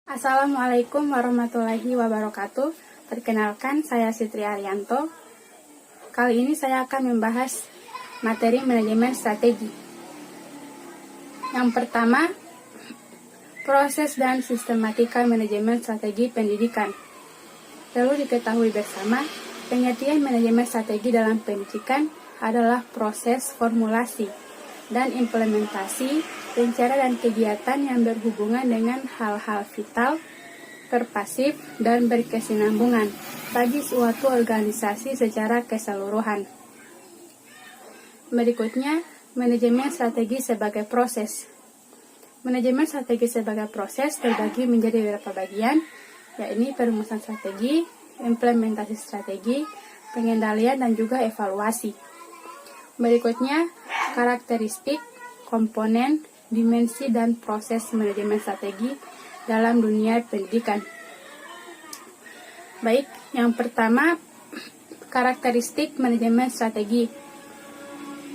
Assalamualaikum warahmatullahi wabarakatuh. Perkenalkan, saya Sitri Arianto. Kali ini saya akan membahas materi manajemen strategi. Yang pertama, proses dan sistematika manajemen strategi pendidikan. Perlu diketahui bersama, pengertian manajemen strategi dalam pendidikan adalah proses formulasi dan implementasi rencana dan kegiatan yang berhubungan dengan hal-hal vital, pervasif, dan berkesinambungan bagi suatu organisasi secara keseluruhan. Berikutnya, manajemen strategi sebagai proses. Manajemen strategi sebagai proses terbagi menjadi beberapa bagian, yakni perumusan strategi, implementasi strategi, pengendalian, dan juga evaluasi. Berikutnya, karakteristik, komponen, dimensi, dan proses manajemen strategi dalam dunia pendidikan. Baik, yang pertama, karakteristik manajemen strategi.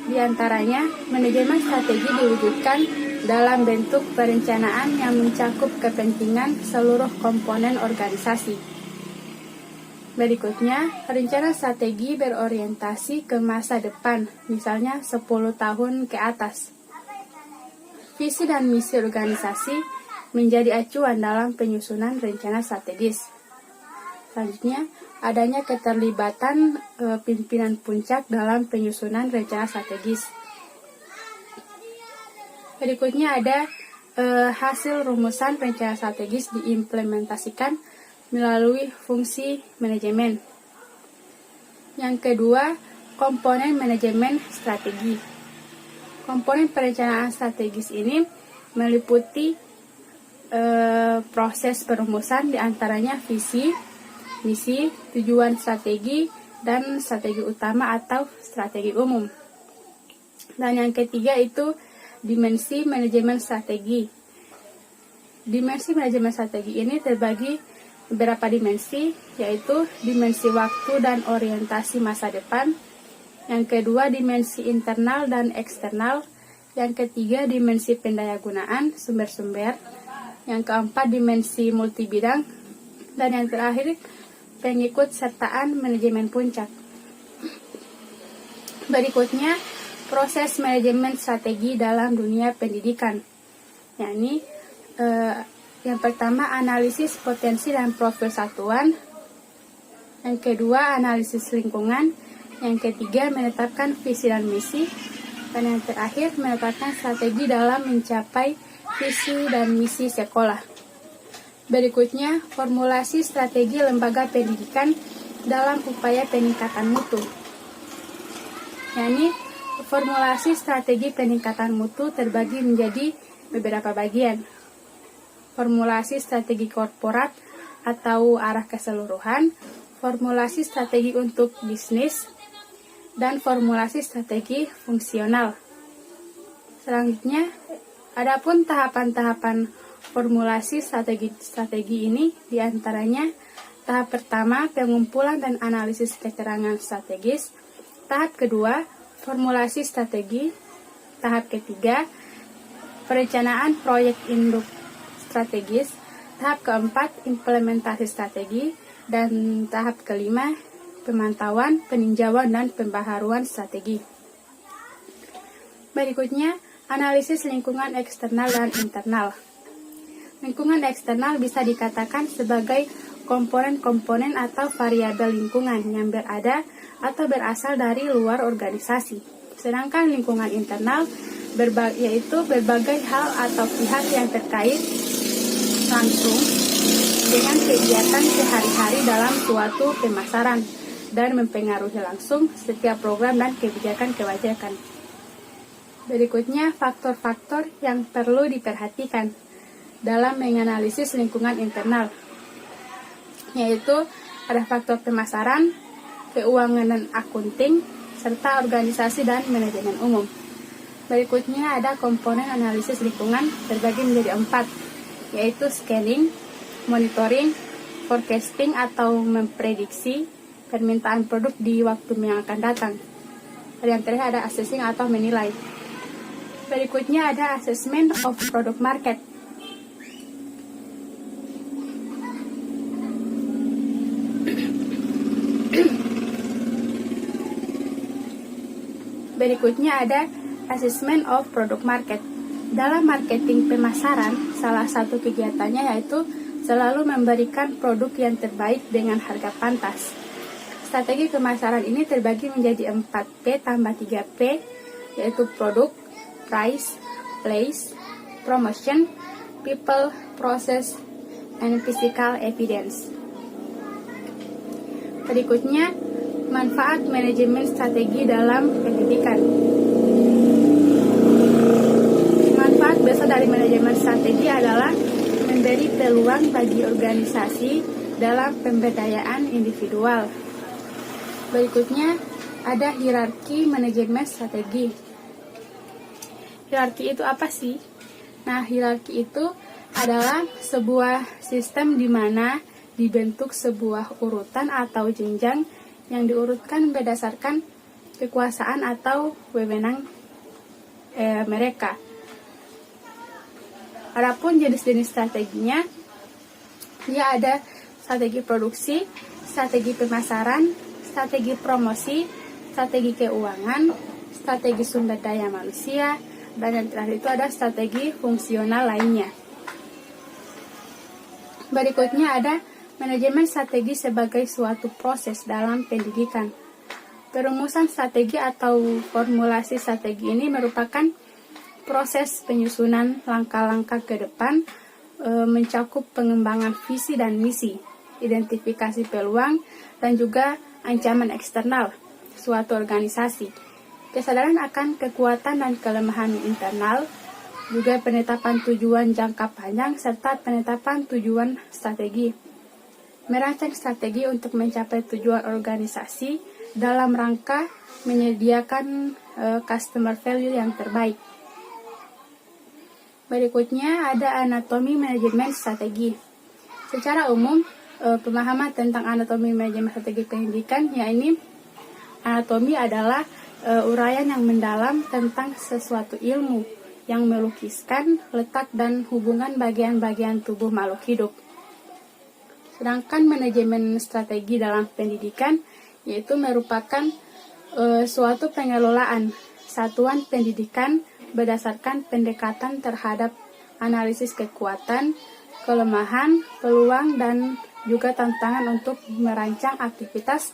Di antaranya, manajemen strategi diwujudkan dalam bentuk perencanaan yang mencakup kepentingan seluruh komponen organisasi. Berikutnya, rencana strategi berorientasi ke masa depan, misalnya 10 tahun ke atas. Visi dan misi organisasi menjadi acuan dalam penyusunan rencana strategis. Selanjutnya, adanya keterlibatan pimpinan puncak dalam penyusunan rencana strategis. Berikutnya ada hasil rumusan rencana strategis diimplementasikan melalui fungsi manajemen. Yang kedua, komponen manajemen strategi. Komponen perencanaan strategis ini meliputi proses perumusan diantaranya visi, misi, tujuan strategi, dan strategi utama atau strategi umum. Dan yang ketiga itu dimensi manajemen strategi. Dimensi manajemen strategi ini terbagi beberapa dimensi, yaitu dimensi waktu dan orientasi masa depan. Yang kedua, dimensi internal dan eksternal. Yang ketiga, dimensi pendayagunaan sumber-sumber. Yang keempat, dimensi multibidang. Dan yang terakhir, pengikut sertaan manajemen puncak. Berikutnya, proses manajemen strategi dalam dunia pendidikan, yakni yang pertama, analisis potensi dan profil satuan. Yang kedua, analisis lingkungan. Yang ketiga, menetapkan visi dan misi. Dan yang terakhir, menetapkan strategi dalam mencapai visi dan misi sekolah. Berikutnya, formulasi strategi lembaga pendidikan dalam upaya peningkatan mutu. yakni formulasi strategi peningkatan mutu terbagi menjadi beberapa bagian. Formulasi strategi korporat atau arah keseluruhan, formulasi strategi untuk bisnis, dan formulasi strategi fungsional. Selanjutnya, adapun tahapan-tahapan formulasi strategi ini diantaranya tahap pertama, pengumpulan dan analisis keterangan strategis. Tahap kedua, formulasi strategi. Tahap ketiga, perencanaan proyek induk strategis. Tahap keempat, implementasi strategi. Dan tahap kelima, pemantauan, peninjauan, dan pembaharuan strategi. Berikutnya, analisis lingkungan eksternal dan internal. Lingkungan eksternal bisa dikatakan sebagai komponen-komponen atau variabel lingkungan yang berada atau berasal dari luar organisasi. Sedangkan lingkungan internal yaitu berbagai hal atau pihak yang terkait langsung dengan kegiatan sehari-hari dalam suatu pemasaran dan mempengaruhi langsung setiap program dan kebijakan-kebijakan. Berikutnya, faktor-faktor yang perlu diperhatikan dalam menganalisis lingkungan internal, yaitu ada faktor pemasaran, keuangan dan akunting, serta organisasi dan manajemen umum. Berikutnya ada komponen analisis lingkungan terbagi menjadi 4, yaitu scanning, monitoring, forecasting atau memprediksi permintaan produk di waktu yang akan datang. Yang terakhir ada assessing atau menilai. Berikutnya ada assessment of product market. Berikutnya ada assessment of product market. Dalam marketing pemasaran, salah satu kegiatannya yaitu selalu memberikan produk yang terbaik dengan harga pantas. Strategi pemasaran ini terbagi menjadi 4P tambah 3P, yaitu produk, price, place, promotion, people, process, and physical evidence. Berikutnya, manfaat manajemen strategi dalam pendidikan. Manfaat besar dari manajemen strategi adalah memberi peluang bagi organisasi dalam pemberdayaan individual. Berikutnya, ada hierarki manajemen strategi. Hierarki itu apa sih? Nah, hierarki itu adalah sebuah sistem di mana dibentuk sebuah urutan atau jenjang yang diurutkan berdasarkan kekuasaan atau wewenang mereka. Adapun jenis-jenis strateginya, dia ada strategi produksi, strategi pemasaran, strategi promosi, strategi keuangan, strategi sumber daya manusia, dan yang terakhir itu ada strategi fungsional lainnya. Berikutnya ada manajemen strategi sebagai suatu proses dalam pendidikan. Perumusan strategi atau formulasi strategi ini merupakan proses penyusunan langkah-langkah ke depan, mencakup pengembangan visi dan misi, identifikasi peluang, dan juga ancaman eksternal suatu organisasi, kesadaran akan kekuatan dan kelemahan internal, juga penetapan tujuan jangka panjang, serta penetapan tujuan strategi. Merancang strategi untuk mencapai tujuan organisasi dalam rangka menyediakan customer value yang terbaik. Berikutnya ada anatomi manajemen strategi. Secara umum, pemahaman tentang anatomi manajemen strategi pendidikan, yaitu anatomi adalah uraian yang mendalam tentang sesuatu ilmu yang melukiskan letak dan hubungan bagian-bagian tubuh makhluk hidup. Sedangkan manajemen strategi dalam pendidikan yaitu merupakan suatu pengelolaan satuan pendidikan berdasarkan pendekatan terhadap analisis kekuatan, kelemahan, peluang, dan juga tantangan untuk merancang aktivitas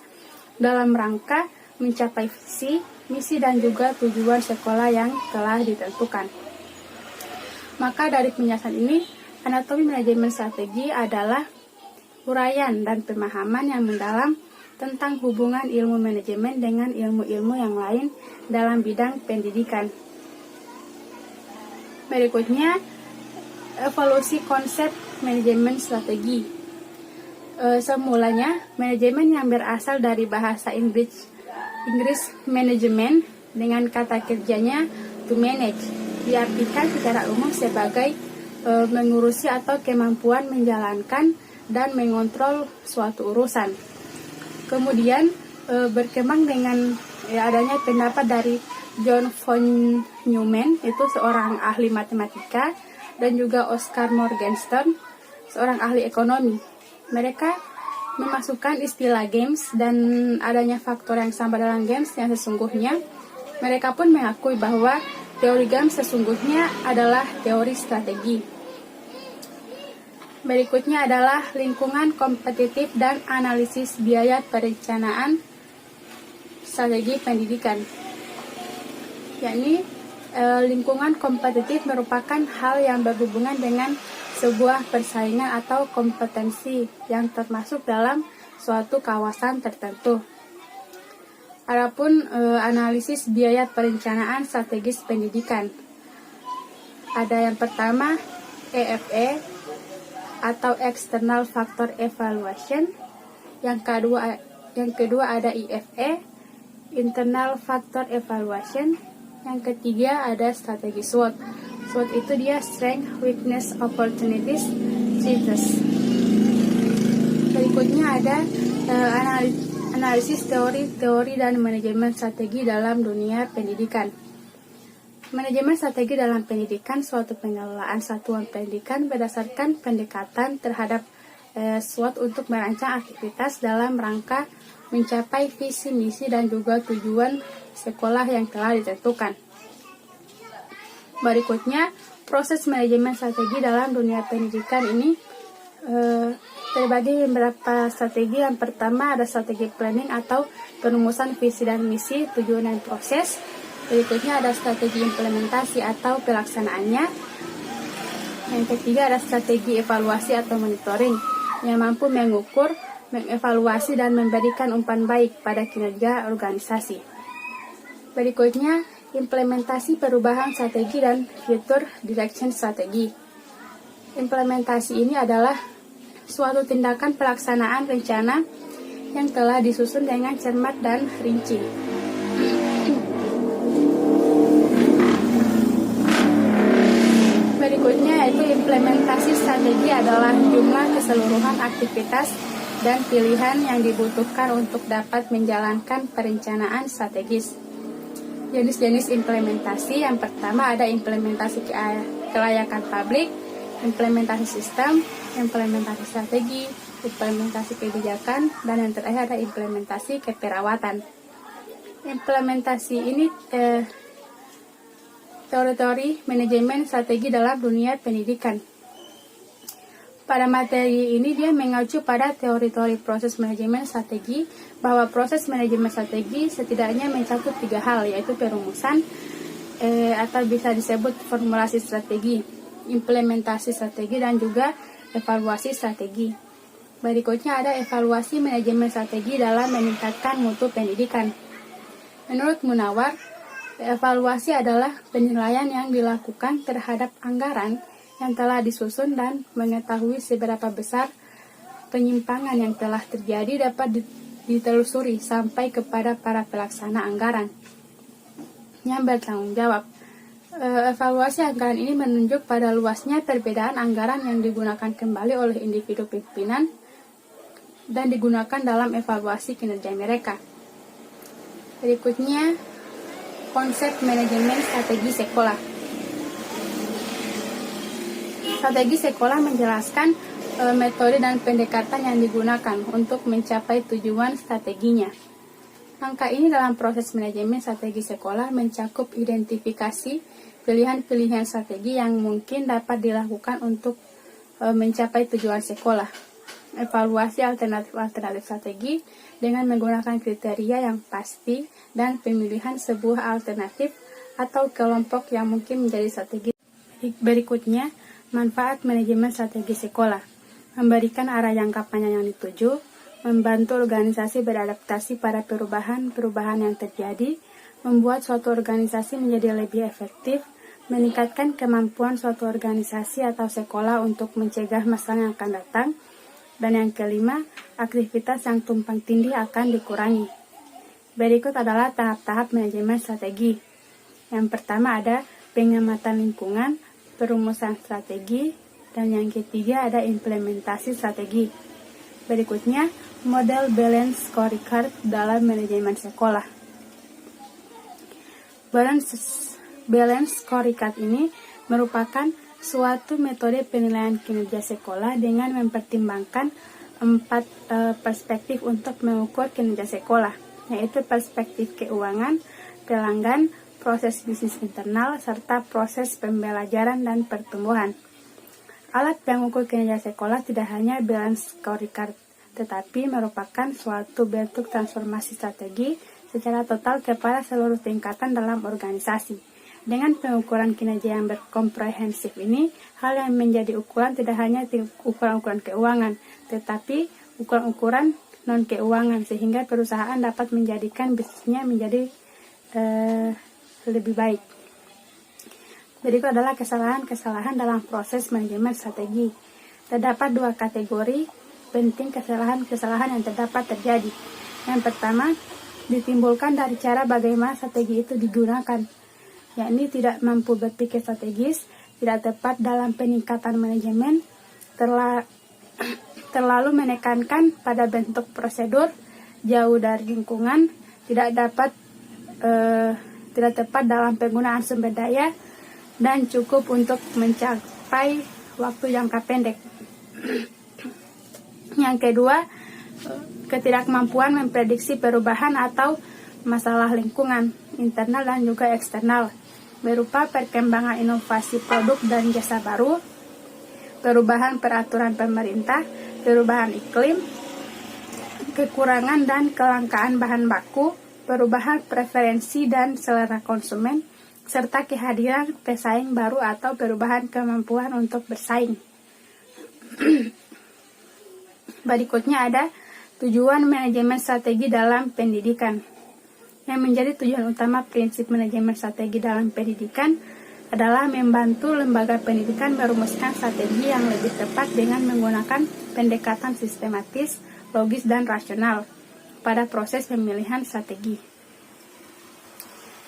dalam rangka mencapai visi, misi, dan juga tujuan sekolah yang telah ditentukan. Maka dari penjelasan ini, anatomi manajemen strategi adalah uraian dan pemahaman yang mendalam tentang hubungan ilmu manajemen dengan ilmu-ilmu yang lain dalam bidang pendidikan. Berikutnya, evolusi konsep manajemen strategi. Semulanya, manajemen yang berasal dari bahasa Inggris manajemen dengan kata kerjanya to manage, diartikan secara umum sebagai mengurusi atau kemampuan menjalankan dan mengontrol suatu urusan. Kemudian berkembang dengan adanya pendapat dari John von Neumann, itu seorang ahli matematika, dan juga Oscar Morgenstern, seorang ahli ekonomi. Mereka memasukkan istilah games dan adanya faktor yang sama dalam games yang sesungguhnya. Mereka pun mengakui bahwa teori games sesungguhnya adalah teori strategi. Berikutnya adalah lingkungan kompetitif dan analisis biaya perencanaan strategi pendidikan. Yakni lingkungan kompetitif merupakan hal yang berhubungan dengan sebuah persaingan atau kompetensi yang termasuk dalam suatu kawasan tertentu. Adapun analisis biaya perencanaan strategis pendidikan. Ada yang pertama EFE atau External Factor Evaluation. Yang kedua ada IFE, Internal Factor Evaluation. Yang ketiga ada strategi SWOT. SWOT itu dia Strength, Weakness, Opportunities, Threats. Berikutnya ada analisis teori dan manajemen strategi dalam dunia pendidikan. Manajemen strategi dalam pendidikan suatu pengelolaan satuan pendidikan berdasarkan pendekatan terhadap SWOT untuk merancang aktivitas dalam rangka mencapai visi, misi, dan juga tujuan sekolah yang telah ditentukan. Berikutnya, proses manajemen strategi dalam dunia pendidikan ini terbagi beberapa strategi. Yang pertama ada strategi planning atau perumusan visi dan misi, tujuan dan proses. Berikutnya ada strategi implementasi atau pelaksanaannya. Yang ketiga ada strategi evaluasi atau monitoring yang mampu mengukur, mengevaluasi dan memberikan umpan baik pada kinerja organisasi. Berikutnya implementasi perubahan strategi dan future direction strategi. Implementasi ini adalah suatu tindakan pelaksanaan rencana yang telah disusun dengan cermat dan rinci. Berikutnya yaitu implementasi strategi adalah jumlah keseluruhan aktivitas dan pilihan yang dibutuhkan untuk dapat menjalankan perencanaan strategis. Jenis-jenis implementasi yang pertama ada implementasi kelayakan publik, implementasi sistem, implementasi strategi, implementasi kebijakan, dan yang terakhir ada implementasi keperawatan. Implementasi ini teori-teori manajemen strategi dalam dunia pendidikan. Pada materi ini dia mengacu pada teori-teori proses manajemen strategi, bahwa proses manajemen strategi setidaknya mencakup 3 hal, yaitu perumusan atau bisa disebut formulasi strategi, implementasi strategi, dan juga evaluasi strategi. Berikutnya ada evaluasi manajemen strategi dalam meningkatkan mutu pendidikan. Menurut Munawar, evaluasi adalah penilaian yang dilakukan terhadap anggaran yang telah disusun dan mengetahui seberapa besar penyimpangan yang telah terjadi dapat ditelusuri sampai kepada para pelaksana anggaran yang bertanggung jawab. Evaluasi anggaran ini menunjuk pada luasnya perbedaan anggaran yang digunakan kembali oleh individu pimpinan dan digunakan dalam evaluasi kinerja mereka. Berikutnya, konsep manajemen strategi sekolah. Strategi sekolah menjelaskan metode dan pendekatan yang digunakan untuk mencapai tujuan strateginya. Langkah ini dalam proses manajemen strategi sekolah mencakup identifikasi pilihan-pilihan strategi yang mungkin dapat dilakukan untuk mencapai tujuan sekolah. Evaluasi alternatif-alternatif strategi dengan menggunakan kriteria yang pasti dan pemilihan sebuah alternatif atau kelompok yang mungkin menjadi strategi. Berikutnya, manfaat manajemen strategi sekolah. Memberikan arah jangka panjang yang dituju, membantu organisasi beradaptasi pada perubahan-perubahan yang terjadi, membuat suatu organisasi menjadi lebih efektif, meningkatkan kemampuan suatu organisasi atau sekolah untuk mencegah masalah yang akan datang, dan yang kelima, aktivitas yang tumpang tindih akan dikurangi. Berikut adalah tahap-tahap manajemen strategi. Yang pertama ada pengamatan lingkungan, perumusan strategi, dan yang ketiga ada implementasi strategi. Berikutnya, model balance scorecard dalam manajemen sekolah. Balance scorecard ini merupakan suatu metode penilaian kinerja sekolah dengan mempertimbangkan 4 perspektif untuk mengukur kinerja sekolah, yaitu perspektif keuangan, pelanggan, proses bisnis internal, serta proses pembelajaran dan pertumbuhan. Alat pengukur kinerja sekolah tidak hanya balance scorecard, tetapi merupakan suatu bentuk transformasi strategi secara total kepada seluruh tingkatan dalam organisasi. Dengan pengukuran kinerja yang berkomprehensif ini, hal yang menjadi ukuran tidak hanya ukuran-ukuran keuangan, tetapi ukuran-ukuran non-keuangan, sehingga perusahaan dapat menjadikan bisnisnya menjadi lebih baik. Berikut adalah kesalahan-kesalahan dalam proses manajemen strategi. Terdapat 2 kategori penting kesalahan-kesalahan yang terdapat terjadi. Yang pertama, ditimbulkan dari cara bagaimana strategi itu digunakan, yakni tidak mampu berpikir strategis, tidak tepat dalam peningkatan manajemen, terlalu menekankan pada bentuk prosedur, jauh dari lingkungan, tidak tepat dalam penggunaan sumber daya, dan cukup untuk mencapai waktu jangka pendek. Yang kedua, ketidakmampuan memprediksi perubahan atau masalah lingkungan. internal dan juga eksternal, berupa perkembangan inovasi produk dan jasa baru, perubahan peraturan pemerintah, perubahan iklim, kekurangan dan kelangkaan bahan baku, perubahan preferensi dan selera konsumen, serta kehadiran pesaing baru atau perubahan kemampuan untuk bersaing. Berikutnya ada tujuan manajemen strategi dalam pendidikan. Yang menjadi tujuan utama prinsip manajemen strategi dalam pendidikan adalah membantu lembaga pendidikan merumuskan strategi yang lebih tepat dengan menggunakan pendekatan sistematis, logis, dan rasional pada proses pemilihan strategi.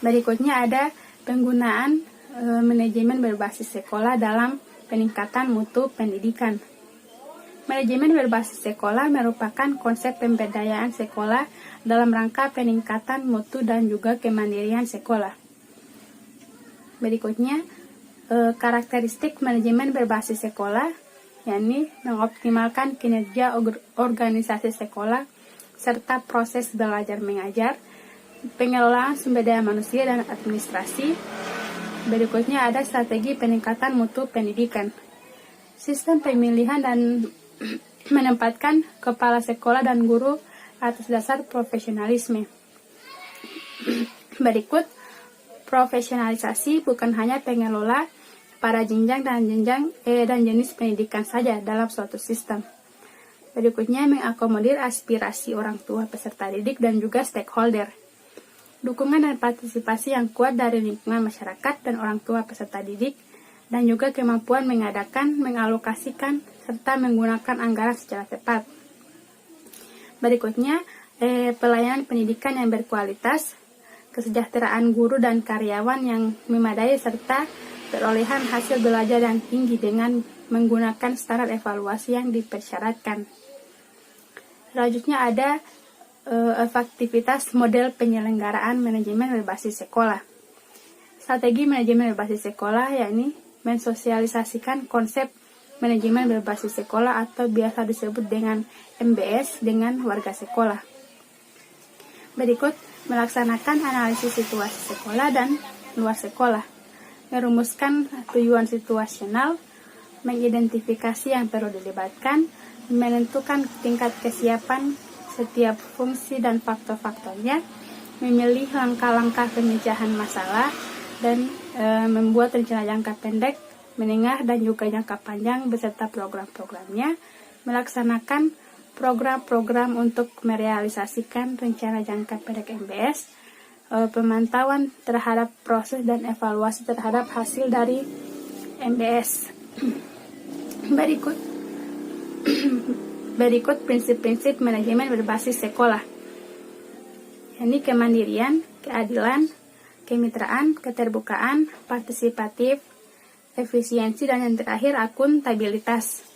Berikutnya ada penggunaan manajemen berbasis sekolah dalam peningkatan mutu pendidikan. Manajemen berbasis sekolah merupakan konsep pemberdayaan sekolah dalam rangka peningkatan mutu dan juga kemandirian sekolah. Berikutnya, karakteristik manajemen berbasis sekolah, yakni mengoptimalkan kinerja organisasi sekolah serta proses belajar mengajar, pengelolaan sumber daya manusia dan administrasi. Berikutnya ada strategi peningkatan mutu pendidikan. Sistem pemilihan dan menempatkan kepala sekolah dan guru atas dasar profesionalisme. Berikut, profesionalisasi bukan hanya pengelola pada jenjang dan jenis pendidikan saja dalam suatu sistem. Berikutnya, mengakomodir aspirasi orang tua peserta didik dan juga stakeholder. Dukungan dan partisipasi yang kuat dari lingkungan masyarakat dan orang tua peserta didik, dan juga kemampuan mengadakan, mengalokasikan, serta menggunakan anggaran secara tepat. Berikutnya, pelayanan pendidikan yang berkualitas, kesejahteraan guru dan karyawan yang memadai, serta perolehan hasil belajar yang tinggi dengan menggunakan standar evaluasi yang dipersyaratkan. Selanjutnya ada efektivitas model penyelenggaraan manajemen berbasis sekolah. Strategi manajemen berbasis sekolah yakni mensosialisasikan konsep manajemen berbasis sekolah atau biasa disebut dengan MBS dengan warga sekolah. Berikut, melaksanakan analisis situasi sekolah dan luar sekolah, merumuskan tujuan situasional, mengidentifikasi yang perlu dilibatkan, menentukan tingkat kesiapan setiap fungsi dan faktor-faktornya, memilih langkah-langkah pemecahan masalah, dan membuat rencana jangka pendek, menengah, dan juga jangka panjang beserta program-programnya, melaksanakan program-program untuk merealisasikan rencana jangka pendek MBS, pemantauan terhadap proses dan evaluasi terhadap hasil dari MBS. Berikut prinsip-prinsip manajemen berbasis sekolah, yakni kemandirian, keadilan, kemitraan, keterbukaan, partisipatif, efisiensi, dan yang terakhir akuntabilitas.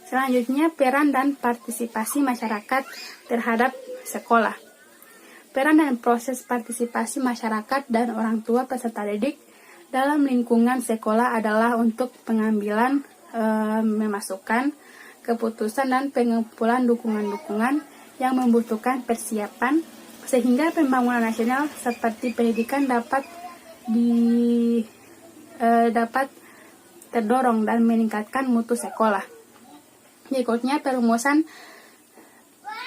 Selanjutnya, peran dan partisipasi masyarakat terhadap sekolah. Peran dan proses partisipasi masyarakat dan orang tua peserta didik dalam lingkungan sekolah adalah untuk pengambilan memasukkan keputusan dan pengumpulan dukungan-dukungan yang membutuhkan persiapan sehingga pembangunan nasional seperti pendidikan dapat terdorong dan meningkatkan mutu sekolah. Berikutnya, perumusan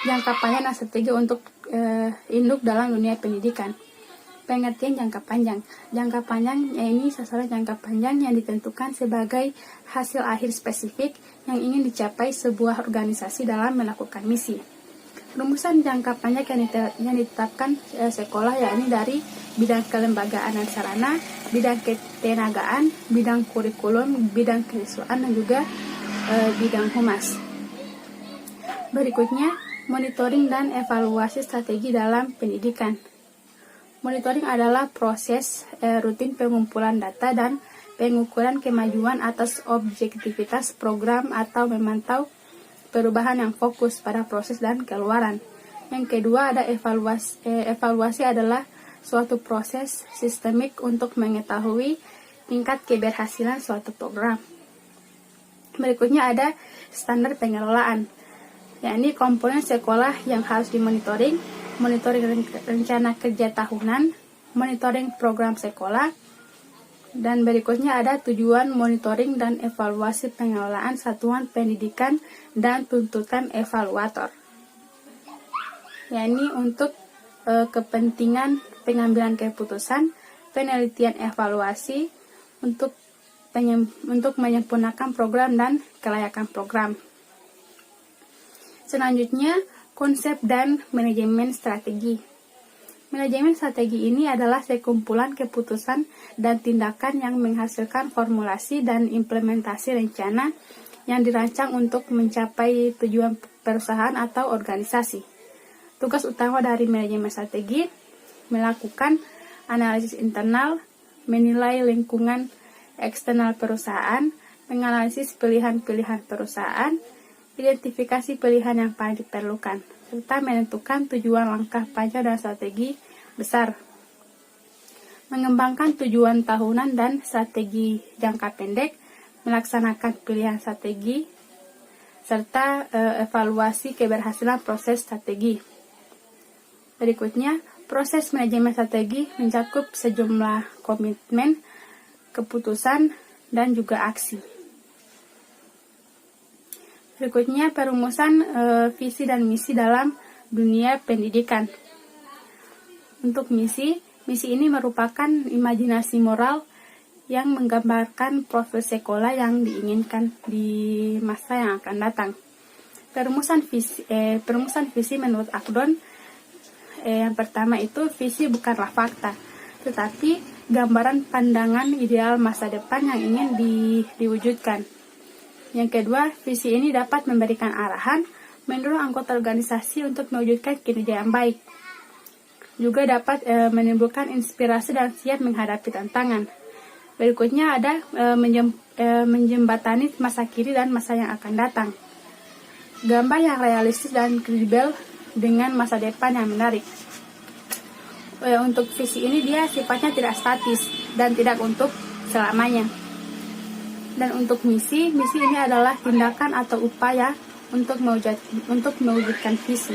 jangka panjang dan strategi untuk induk dalam dunia pendidikan. Pengertian jangka panjang. Jangka panjang ini sasaran jangka panjang yang ditentukan sebagai hasil akhir spesifik yang ingin dicapai sebuah organisasi dalam melakukan misi. Rumusan jangka panjang yang ditetapkan sekolah yakni dari bidang kelembagaan dan sarana, bidang ketenagaan, bidang kurikulum, bidang kesiswaan, dan juga bidang humas. Berikutnya, monitoring dan evaluasi strategi dalam pendidikan. Monitoring adalah proses rutin pengumpulan data dan pengukuran kemajuan atas objektivitas program atau memantau perubahan yang fokus pada proses dan keluaran. Yang kedua ada evaluasi. Evaluasi adalah suatu proses sistemik untuk mengetahui tingkat keberhasilan suatu program. Berikutnya ada standar pengelolaan, yakni komponen sekolah yang harus dimonitoring, monitoring rencana kerja tahunan, monitoring program sekolah, dan berikutnya ada tujuan monitoring dan evaluasi pengelolaan satuan pendidikan dan tuntutan evaluator. Yakni untuk kepentingan pengambilan keputusan, penelitian evaluasi untuk menyempurnakan program dan kelayakan program. Selanjutnya, konsep dan manajemen strategi. Manajemen strategi ini adalah sekumpulan keputusan dan tindakan yang menghasilkan formulasi dan implementasi rencana yang dirancang untuk mencapai tujuan perusahaan atau organisasi. Tugas utama dari manajemen strategi melakukan analisis internal, menilai lingkungan eksternal perusahaan, menganalisis pilihan-pilihan perusahaan, identifikasi pilihan yang paling diperlukan, serta menentukan tujuan langkah panjang dan strategi besar. Mengembangkan tujuan tahunan dan strategi jangka pendek, melaksanakan pilihan strategi, serta evaluasi keberhasilan proses strategi. Berikutnya, proses manajemen strategi mencakup sejumlah komitmen, keputusan, dan juga aksi. Berikutnya, perumusan visi dan misi dalam dunia pendidikan. Untuk misi ini merupakan imajinasi moral yang menggambarkan profil sekolah yang diinginkan di masa yang akan datang. Perumusan visi menurut Akdon, yang pertama itu visi bukanlah fakta, tetapi gambaran pandangan ideal masa depan yang ingin diwujudkan. Yang kedua, visi ini dapat memberikan arahan, mendorong anggota organisasi untuk mewujudkan kinerja yang baik. Juga dapat menimbulkan inspirasi dan siap menghadapi tantangan. Berikutnya ada menjembatani masa kini dan masa yang akan datang. Gambar yang realistis dan kredibel dengan masa depan yang menarik. Untuk visi ini dia sifatnya tidak statis dan tidak untuk selamanya. Dan untuk misi ini adalah tindakan atau upaya untuk mewujudkan visi.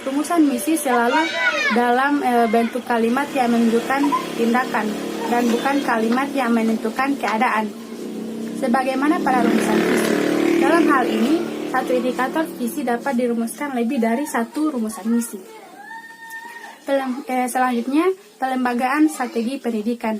Rumusan misi selalu dalam bentuk kalimat yang menunjukkan tindakan dan bukan kalimat yang menentukan keadaan. Sebagaimana pada rumusan visi. Dalam hal ini, satu indikator visi dapat dirumuskan lebih dari satu rumusan misi. Selanjutnya, pelembagaan strategi pendidikan.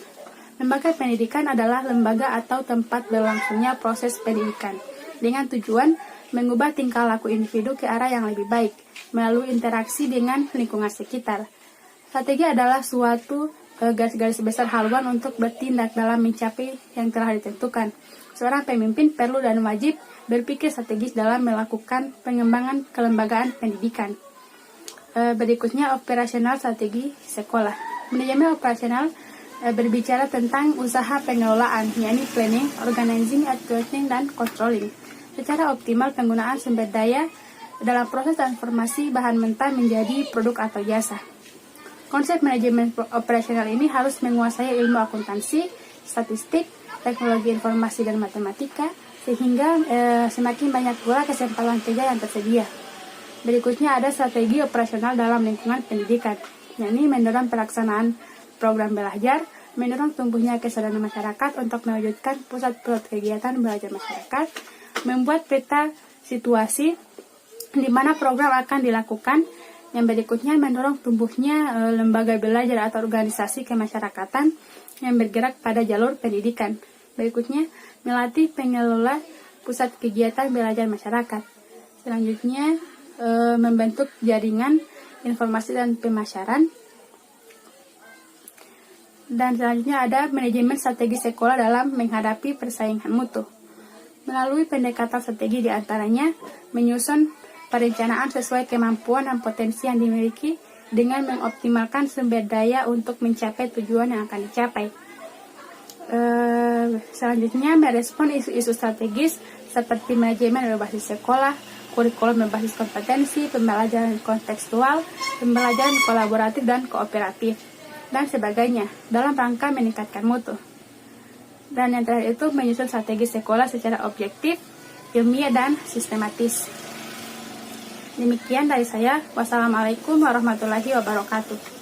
Lembaga pendidikan adalah lembaga atau tempat berlangsungnya proses pendidikan dengan tujuan mengubah tingkah laku individu ke arah yang lebih baik melalui interaksi dengan lingkungan sekitar. Strategi adalah suatu garis-garis besar haluan untuk bertindak dalam mencapai yang telah ditentukan. Seorang pemimpin perlu dan wajib berpikir strategis dalam melakukan pengembangan kelembagaan pendidikan. Berikutnya, operasional strategi sekolah. Manajemen operasional berbicara tentang usaha pengelolaan, yakni planning, organizing, accounting, dan controlling. Secara optimal penggunaan sumber daya dalam proses transformasi bahan mentah menjadi produk atau jasa. Konsep manajemen operasional ini harus menguasai ilmu akuntansi, statistik, teknologi informasi dan matematika, sehingga semakin banyak pula kesempatan kerja yang tersedia. Berikutnya ada strategi operasional dalam lingkungan pendidikan, yakni mendorong pelaksanaan program belajar, mendorong tumbuhnya kesadaran masyarakat untuk mewujudkan pusat-pusat kegiatan belajar masyarakat, membuat peta situasi di mana program akan dilakukan. Yang berikutnya mendorong tumbuhnya lembaga belajar atau organisasi kemasyarakatan yang bergerak pada jalur pendidikan. Berikutnya melatih pengelola pusat kegiatan belajar masyarakat. Selanjutnya membentuk jaringan informasi dan pemasaran. Dan selanjutnya ada manajemen strategi sekolah dalam menghadapi persaingan mutu. Melalui pendekatan strategi diantaranya menyusun perencanaan sesuai kemampuan dan potensi yang dimiliki dengan mengoptimalkan sumber daya untuk mencapai tujuan yang akan dicapai. Selanjutnya merespon isu-isu strategis seperti manajemen berbasis sekolah, kurikulum berbasis kompetensi, pembelajaran kontekstual, pembelajaran kolaboratif dan kooperatif, dan sebagainya dalam rangka meningkatkan mutu. Dan yang terakhir itu menyusun strategi sekolah secara objektif, ilmiah, dan sistematis. Demikian dari saya. Wassalamualaikum warahmatullahi wabarakatuh.